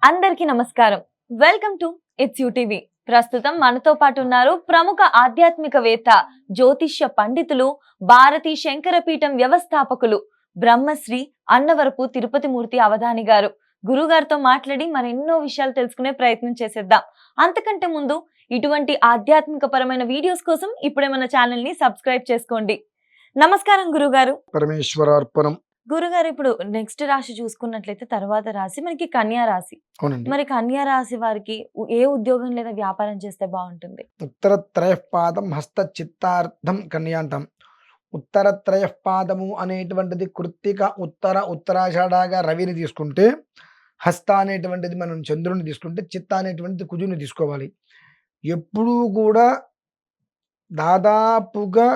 అందరికీ నమస్కారం. Welcome to it's TV. ప్రస్తుతం మనతో పాటు ఉన్నారు ప్రముఖ ఆధ్యాత్మికవేత్త, జ్యోతిష్య పండితులు, భారతీ శంకరపీఠం వ్యవస్థాపకులు, బ్రహ్మశ్రీ అన్నవరపు తిరుపతి మూర్తి అవధాని గారు. గురుగారితో మాట్లాడి మరెన్నో విషయాలు తెలుసుకునే ప్రయత్నం చేసేద్దాం. అంతకంటే ముందు ఇటువంటి ఆధ్యాత్మిక పరమైన వీడియోస్ కోసం ఇప్పుడే మన ఛానల్ ని సబ్స్క్రైబ్ చేసుకోండి. నమస్కారం గురుగారు. పరమేశ్వరార్పణం. గురుగారు, ఇప్పుడు నెక్స్ట్ రాశి చూసుకున్నట్లయితే తర్వాత రాశి మనకి కన్యా రాశి. అవునండి. మరి కన్యా రాశి వారికి ఏ ఉద్యోగం లేదా వ్యాపారం చేస్తే బాగుంటుంది? ఉత్తరత్రయపాదం హస్త చిత్తార్థం కన్యా అంటాం. ఉత్తరత్రయపాదము అనేటువంటిది కృత్తిక, ఉత్తరాషాఢగా రవిని తీసుకుంటే, హస్త అనేటువంటిది మనం చంద్రుని తీసుకుంటే, చిత్త అనేటువంటిది కుజుని తీసుకోవాలి. ఎప్పుడూ కూడా దాదాపుగా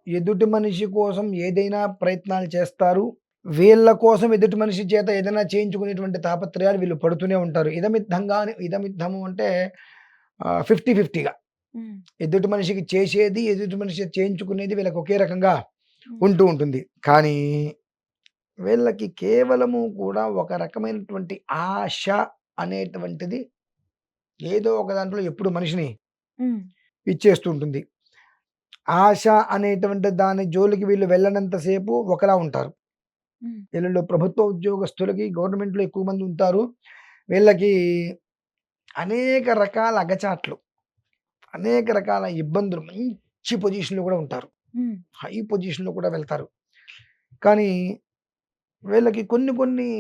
ఎదుటి మనిషి కోసం ఏదైనా ప్రయత్నాలు చేస్తారు. వీళ్ళ కోసం ఎదుటి మనిషి చేత ఏదైనా చేయించుకునేటువంటి తాపత్రయాలు వీళ్ళు పడుతూనే ఉంటారు. ఇదమిద్ధము అంటే 50-50గా ఎదుటి మనిషికి చేసేది, ఎదుటి మనిషి చేయించుకునేది వీళ్ళకి ఒకే రకంగా ఉంటూ ఉంటుంది. కానీ వీళ్ళకి కేవలము కూడా ఒక రకమైనటువంటి ఆశ అనేటువంటిది ఏదో ఒక దాంట్లో ఎప్పుడు మనిషిని ఇచ్చేస్తూ ఉంటుంది. ఆశ అనేటువంటి దాని జోలికి వీళ్ళు వెళ్ళనంతసేపు ఒకలా ఉంటారు. వీళ్ళలో ప్రభుత్వ ఉద్యోగస్తులకి, గవర్నమెంట్లో ఎక్కువ మంది ఉంటారు. వీళ్ళకి అనేక రకాల అగచాట్లు, అనేక రకాల ఇబ్బందులు, మంచి పొజిషన్లో కూడా ఉంటారు, హై పొజిషన్లో కూడా వెళ్తారు. కానీ వీళ్ళకి కొన్ని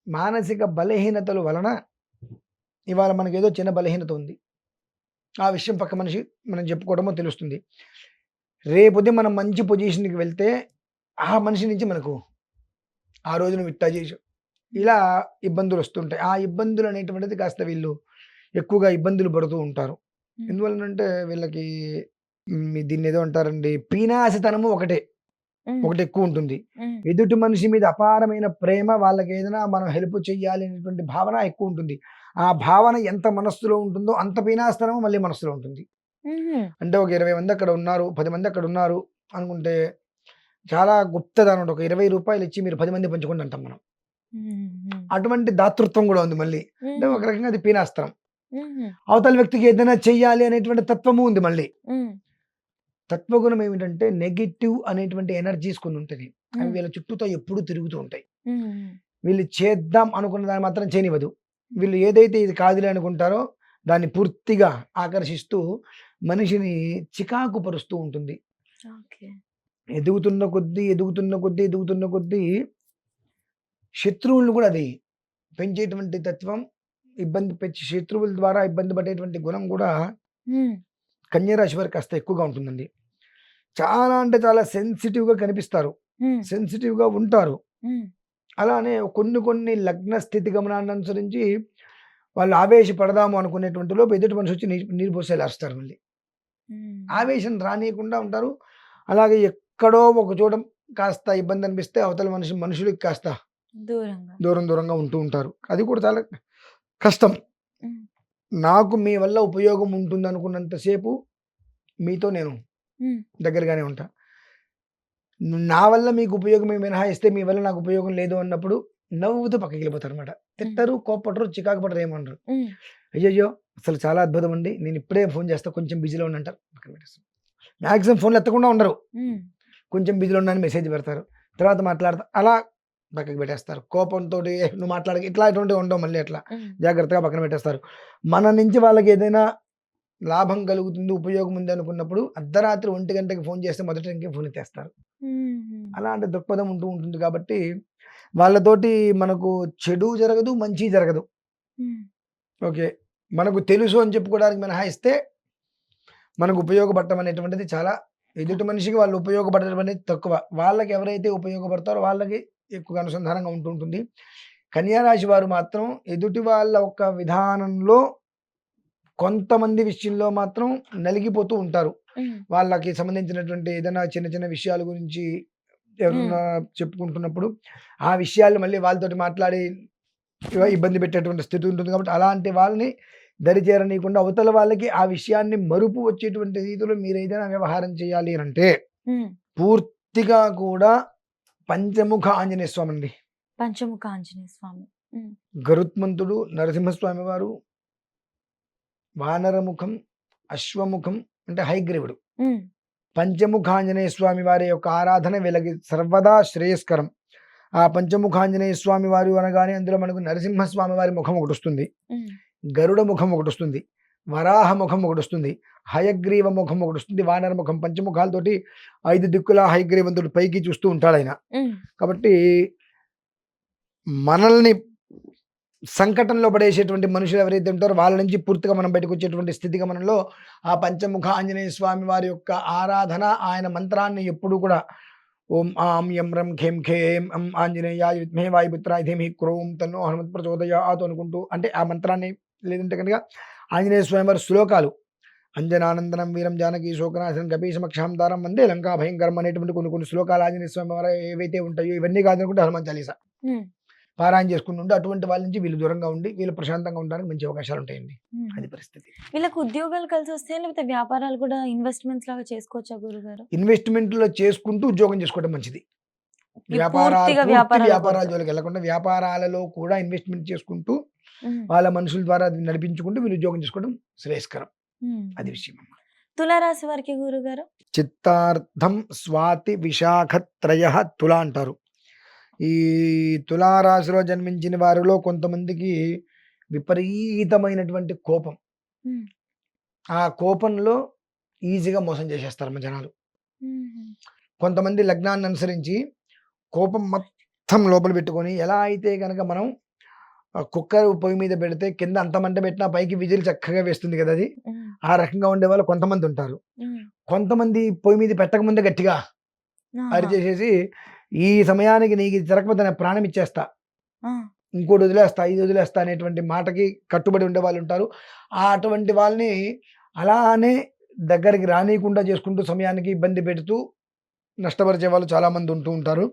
మానసిక బలహీనతల వలన ఇవాళ మనకేదో చిన్న బలహీనత ఉంది. ఆ విషయం పక్క మనిషి మనం చెప్పుకోవడమో తెలుస్తుంది. రేపొద్దు మనం మంచి పొజిషన్కి వెళ్తే ఆ మనిషి నుంచి మనకు ఆ రోజు నువ్వు ఇట్టా చేసావు, ఇలా ఇబ్బందులు వస్తుంటాయి. ఆ ఇబ్బందులు అనేటువంటిది కాస్త వీళ్ళు ఎక్కువగా ఇబ్బందులు పడుతూ ఉంటారు. ఎందువలనంటే వీళ్ళకి దీన్ని ఏదో అంటారండి, పీనాసితనము ఒకటి ఎక్కువ ఉంటుంది. ఎదుటి మనిషి మీద అపారమైన ప్రేమ, వాళ్ళకి ఏదైనా మనం హెల్ప్ చెయ్యాలి అనేటువంటి భావన ఎక్కువ ఉంటుంది. ఆ భావన ఎంత మనస్సులో ఉంటుందో అంత పీనాసితనము మళ్ళీ మనస్సులో ఉంటుంది. అంటే ఒక 20 మంది అక్కడ ఉన్నారు, 10 మంది అక్కడ ఉన్నారు అనుకుంటే చాలా గుప్తదానం. ఒక 20 రూపాయలు ఇచ్చి మీరు 10 మంది పంచుకోండి అంటాం మనం. అటువంటి దాతృత్వం కూడా ఉంది మళ్ళీ. అంటే ఒక రకంగా అది పీనాస్త్రం. అవతల వ్యక్తికి ఏదైనా చెయ్యాలి అనేటువంటి తత్వము ఉంది మళ్ళీ. తత్వగుణం ఏమిటంటే నెగిటివ్ అనేటువంటి ఎనర్జీస్ కొన్ని ఉంటుంది. అవి వీళ్ళ చుట్టూతో ఎప్పుడూ తిరుగుతూ ఉంటాయి. వీళ్ళు చేద్దాం అనుకున్న దాన్ని మాత్రం చేయనివ్వదు. వీళ్ళు ఏదైతే ఇది కాదులే అనుకుంటారో దాన్ని పూర్తిగా ఆకర్షిస్తూ మనిషిని చికాకు పరుస్తూ ఉంటుంది. ఎదుగుతున్న కొద్దీ శత్రువులను కూడా అది పెంచేటువంటి తత్వం, శత్రువుల ద్వారా ఇబ్బంది పడేటువంటి గుణం కూడా కన్యా రాశి వారికి కాస్త ఎక్కువగా ఉంటుందండి. చాలా అంటే చాలా సెన్సిటివ్గా కనిపిస్తారు, సెన్సిటివ్గా ఉంటారు. అలానే కొన్ని లగ్న స్థితి గమనాన్ని అనుసరించి వాళ్ళు ఆవేశపడదాము అనుకునేటువంటి లోపు ఎదుటి మనిషి వచ్చి నీరు పోసేలా అరుస్తారు. మళ్ళీ ఆవేశం రానియకుండా ఉంటారు. అలాగే ఎక్కడో ఒక చోట కాస్త ఇబ్బంది అనిపిస్తే అవతల మనుషులకి కాస్త దూరంగా ఉంటూ ఉంటారు. అది కూడా చాలా కష్టం. నాకు మీ వల్ల ఉపయోగం ఉంటుంది అనుకున్నంతసేపు మీతో నేను దగ్గరగానే ఉంటా. నా వల్ల మీకు ఉపయోగం మినహాయిస్తే మీ వల్ల నాకు ఉపయోగం లేదు అన్నప్పుడు నవ్వుతూ పక్కకి వెళ్ళిపోతారు అనమాట. తిట్టరు, కోప్పడరు, చికాకు పడరు, ఏమనరు. అయ్యయ్యో అసలు చాలా అద్భుతం అండి, నేను ఇప్పుడే ఫోన్ చేస్తా, కొంచెం బిజీలో ఉన్నా అంటారు. పక్కన పెట్టేస్తాను. మ్యాక్సిమం ఫోన్లు ఎత్తకుండా ఉండరు, కొంచెం బిజీలో ఉన్నాను మెసేజ్ పెడతారు, తర్వాత మాట్లాడతా, అలా పక్కకి పెట్టేస్తారు. కోపంతో నువ్వు మాట్లాడక ఇట్లాంటివి ఉండవు. మళ్ళీ అట్లా జాగ్రత్తగా పక్కన పెట్టేస్తారు. మన నుంచి వాళ్ళకి ఏదైనా లాభం కలుగుతుంది, ఉపయోగం ఉంది అనుకున్నప్పుడు అర్ధరాత్రి 1 గంటకి ఫోన్ చేస్తే మొదట ఇంకే ఫోన్ ఎత్తేస్తారు. అలాంటి దృక్పథం ఉంటూ ఉంటుంది. కాబట్టి వాళ్ళతోటి మనకు చెడు జరగదు, మంచి జరగదు. ఓకే, మనకు తెలుసు అని చెప్పుకోవడానికి మినహాయిస్తే మనకు ఉపయోగపడటం అనేటువంటిది చాలా, ఎదుటి మనిషికి వాళ్ళు ఉపయోగపడటం అనేది తక్కువ. వాళ్ళకి ఎవరైతే ఉపయోగపడతారో వాళ్ళకి ఎక్కువగా అనుసంధానంగా ఉంటూ ఉంటుంది. కన్యా రాశి వారు మాత్రం ఎదుటి వాళ్ళ ఒక విధానంలో కొంతమంది విషయంలో మాత్రం నలిగిపోతూ ఉంటారు. వాళ్ళకి సంబంధించినటువంటి ఏదైనా చిన్న విషయాల గురించి ఎవరన్నా చెప్పుకుంటున్నప్పుడు ఆ విషయాలు మళ్ళీ వాళ్ళతోటి మాట్లాడి ఇబ్బంది పెట్టేటువంటి స్థితి ఉంటుంది. కాబట్టి అలాంటి వాళ్ళని దరిచేరనీయకుండా అవతల వాళ్ళకి ఆ విషయాన్ని మరుపు వచ్చేటువంటి రీతిలో మీరు ఏదైనా వ్యవహారం చేయాలి అని అంటే పూర్తిగా కూడా పంచముఖ ఆంజనేయ స్వామి అండి. పంచముఖ ఆంజనేయ స్వామి ఉమ్, గరుత్మంతుడు, నరసింహస్వామి వారు, వానరముఖం, అశ్వముఖం అంటే హైగ్రీవుడు, ఉమ్, పంచముఖాంజనేయ స్వామి వారి యొక్క ఆరాధన వీళ్ళకి సర్వదా శ్రేయస్కరం. ఆ పంచముఖాంజనేయ స్వామి వారు అనగానే అందులో మనకు నరసింహస్వామి వారి ముఖం ఒకటి వస్తుంది, ఉమ్, గరుడ ముఖం ఒకటి వస్తుంది, వరాహ ముఖం ఒకటి వస్తుంది, హయగ్రీవ ముఖం ఒకటి వస్తుంది, వానర ముఖం. పంచముఖాలతోటి 5 దిక్కుల హయగ్రీవంతుడు పైకి చూస్తూ ఉంటాడు ఆయన. ఉమ్, కాబట్టి మనల్ని సంకటంలో పడేసేటువంటి మనుషులు ఎవరైతే ఉంటారో వాళ్ళ నుంచి పూర్తిగా మనం బయటకు వచ్చేటువంటి స్థితిగా మనలో ఆ పంచముఖ ఆంజనేయ స్వామి వారి యొక్క ఆరాధన, ఆయన మంత్రాన్ని ఎప్పుడు కూడా ఓం ఆం యం రం ఖేం ఖేం అం ఆంజనేయాయ విద్మహే వాయుపుత్రాయ ధీమహి క్రోం తన్నో హనుమత్ ప్రచోదయాత్ అనుకుంటూ, అంటే ఆ మంత్రాన్ని, లేదంటే కనుక ఆంజనేయ స్వామి వారి శ్లోకాలు, అంజనానందనం వీరం జానకి శోకనాశనం కపీశమక్షాం దారం వందే లంకా భయంకరం అనేటువంటి కొన్ని శ్లోకాలు ఆంజనేయ స్వామి వారు ఏవైతే ఉంటాయో ఇవన్నీ కాదనుకుంటే హనుమాన్ చాలీసా ఉమ్, పారాయణ చేసుకుంటుంటే అటువంటి వాళ్ళ నుంచి వీళ్ళు దూరంగా ఉండి వీళ్ళు ప్రశాంతంగా ఉండడానికి మంచి అవకాశాలు ఉంటాయండి. ఉమ్. అది పరిస్థితి. వీళ్ళకి ఉద్యోగాలు కలిసి వస్తాయి, లేకపోతే వ్యాపారాలు కూడా ఇన్వెస్ట్మెంట్స్ లాగా చేసుకోవచ్చా గురుగారు? ఇన్వెస్ట్మెంట్లో చేసుకుంటూ ఉద్యోగం చేసుకోవడం మంచిది. ఈ పూర్తిగా వ్యాపారాల వ్యాపారాలు జోలికి వెళ్ళకుండా వ్యాపారాలలో కూడా ఇన్వెస్ట్మెంట్ చేసుకుంటూ ఉమ్, వాళ్ళ మనుషుల ద్వారా అది నడిపించుకుంటూ వీళ్ళు ఉద్యోగం చేసుకోవడం శ్రేయస్కరం. ఉమ్. అది విషయం అమ్మ. తులారాశి వారికి గురుగారు? చిత్తార్థం స్వాతి విశాఖ త్రయ తుల అంటారు. ఈ తులారాశిలో జన్మించిన వారిలో కొంతమందికి విపరీతమైనటువంటి కోపం, ఉమ్, ఆ కోపంలో ఈజీగా మోసం చేసేస్తారమ్మ జనాలు. ఉమ్, కొంతమంది లగ్నాన్ని అనుసరించి కోపం మొత్తం లోపల పెట్టుకొని, ఎలా అయితే కనుక మనం కుక్కర్ పొయ్యి మీద పెడితే కింద అంత మంట పెట్టినా పైకి విజిల్ చక్కగా వేస్తుంది కదా, అది ఉమ్, ఆ రకంగా ఉండే వాళ్ళు కొంతమంది ఉంటారు. ఉమ్. కొంతమంది పొయ్యి మీద పెట్టకముందే గట్టిగా ఆహా. అరిచేసేసి, ఈ సమయానికి నీకు ఇది జరగకపోతే నేను ప్రాణం ఇచ్చేస్తా, ఆ, ఇంకోటి వదిలేస్తా, ఇది వదిలేస్తా అనేటువంటి మాటకి కట్టుబడి ఉండే వాళ్ళు ఉంటారు. అటువంటి వాళ్ళని అలానే దగ్గరికి రానియకుండా చేసుకుంటూ సమయానికి ఇబ్బంది పెడుతూ నష్టపరిచే వాళ్ళు చాలామంది ఉంటూ ఉంటారు.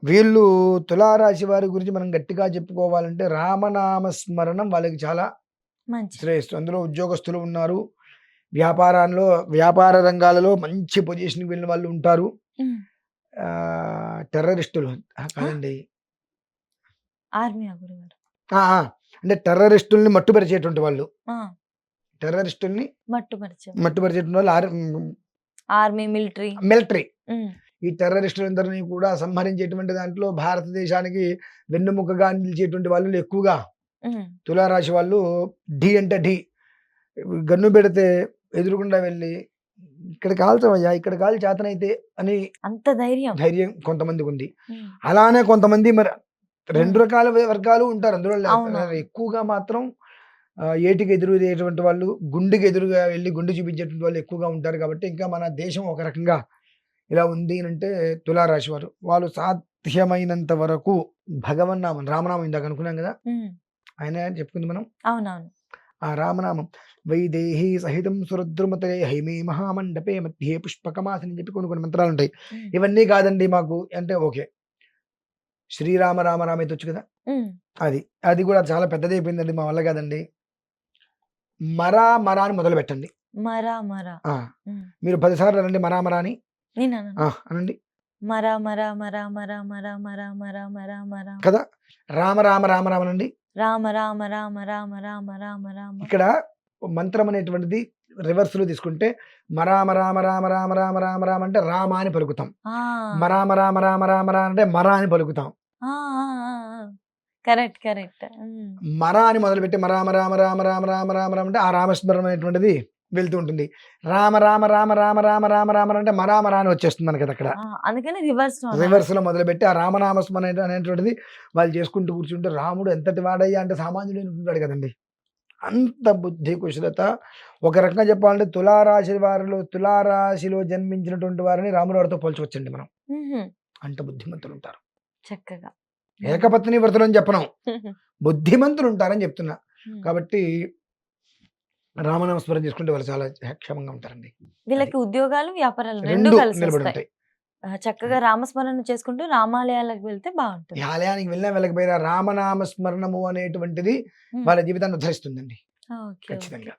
వీళ్ళు తులారాశి వారి గురించి మనం గట్టిగా చెప్పుకోవాలంటే రామనామ స్మరణం వాళ్ళకి చాలా మంచి. శ్రేయస్సు. అందులో ఉద్యోగస్తులు ఉన్నారు, వ్యాపార రంగాలలో మంచి పొజిషన్కి వెళ్ళిన వాళ్ళు ఉంటారు. ఉమ్. టెర్రరిస్టులు కాదండి, ఆర్మీ గురుగారు? అంటే టెర్రరిస్టుల్ని మట్టుపరిచేటువంటి వాళ్ళు, ఆ, టెర్రరిస్టుల్ని మట్టుపరిచే మట్టుపరిచేటువంటి వాళ్ళు ఆర్మీ, మిలిటరీ. మిలిటరీ. ఉమ్, ఈ టెర్రరిస్టులందరినీ కూడా సంహరించేటువంటి దాంట్లో భారతదేశానికి వెన్నెముకగా నిలిచేటువంటి వాళ్ళు ఎక్కువగా ఉమ్, తులారాశి వాళ్ళు. ఢీ అంటే ఢీ, గన్ను పెడితే ఎదురుకుండా వెళ్ళి ఇక్కడ కాల్చవయ్యా, ఇక్కడ కాల్ చేతనైతే అని అంత ధైర్యం. ధైర్యం కొంతమందికి ఉంది. ఉమ్, అలానే కొంతమంది మరి 2 రకాల వర్గాలు ఉంటారు అందులో. అవును. ఎక్కువగా మాత్రం ఏటికి ఎదురుయ్యేటువంటి వాళ్ళు, గుండెకి ఎదురుగా వెళ్ళి గుండె చూపించేటువంటి వాళ్ళు ఎక్కువగా ఉంటారు. కాబట్టి ఇంకా మన దేశం ఒక రకంగా ఇలా ఉంది అంటే తులారాశి వారు, వాళ్ళు సాధ్యమైనంత వరకు భగవన్నామం, రామనామం ఇందాక అనుకున్నాం కదా, ఉమ్, ఆయన చెప్పుకుంది మనం. అవునవును. ఆ రామనామం వైదేహి సహితం సురుద్రుమతే హైమే మహామండపే మధ్యే పుష్పకమాసని అని చెప్పి కొన్ని మంత్రాలు ఉంటాయి. ఉమ్, ఇవన్నీ కాదండి మాకు అంటే ఓకే, శ్రీరామ రామ రామ అయితే వచ్చు కదా, ఉమ్, అది కూడా చాలా పెద్దది అయిపోయిందండి, మా వల్ల కాదండి. మరా మరా అని మొదలు పెట్టండి. మరా మరా. ఉమ్, మీరు 10 సార్లు అనండి మరా మరా అని. నేను అన్నాను. అనండి మరా మరా మరా మరా మరా మరా మరా మరా మరా కదా. రామ రామ రామ రామ అనండి. రామ రామ రామ రామ రామ రామ రామ. ఇక్కడ మంత్రం అనేటువంటిది రివర్స్ లో తీసుకుంటే మరామ రామ రామ రామ రామ రామ రామ అంటే రామ అని పలుకుతాం, ఆ, మరామ రామ రామ రామ రామ అంటే మరా అని పలుకుతాం. ఆ, ఆ, ఆ, ఆ. Correct correct. ఉమ్, మరా అని మొదలుపెట్టి మరామ రామ రామ రామ రామ రామ రామ అంటే ఆ రామస్మరణ అనేటువంటిది వెళ్తూ ఉంటుంది. రామ రామ రామ రామ రామ రామ రామ అంటే మరా మరా అని వచ్చేస్తుంది మనకి అక్కడ. ఆ, అందుకని రివర్స్ లో అన్నారు. రివర్స్ లో మొదలుపెట్టి ఆ రామనామస్మరణ అనేటువంటిది వాళ్ళు చేసుకుంటూ కూర్చుంటే రాముడు ఎంతటి వాడయ్యా అంటే సామాన్యుడు ఉంటాడు కదండి, అంత బుద్ధి కుశలత. ఒక రకంగా చెప్పాలంటే తులారాశిలో జన్మించినటువంటి వారిని రాముడు వారితో పోల్చవచ్చండి మనం, ఉహుం, అంత బుద్ధిమంతులు ఉంటారు. చక్కగా. ఏకపత్ని వ్రతులు అని చెప్పను, బుద్ధిమంతులు ఉంటారని చెప్తున్నా. ఉమ్. కాబట్టి రామనామస్మరణ చేసుకుంటే వాళ్ళు చాలా క్షేమంగా ఉంటారండి. వీళ్ళకి ఉద్యోగాలు, వ్యాపారాలు రెండు రెండు కలిసి నిలబడి వస్తాయి. ఉంటాయి. చక్కగా రామస్మరణ చేసుకుంటూ రామాలయాలకు వెళ్తే బాగుంటుంది. ఈ ఆలయానికి వెళ్ళినా వెళ్ళకపోయినా రామనామస్మరణము అనేటువంటిది ఉమ్, వాళ్ళ జీవితాన్ని ఉద్ధరిస్తుందండి ఓకే, ఓకే. ఖచ్చితంగా.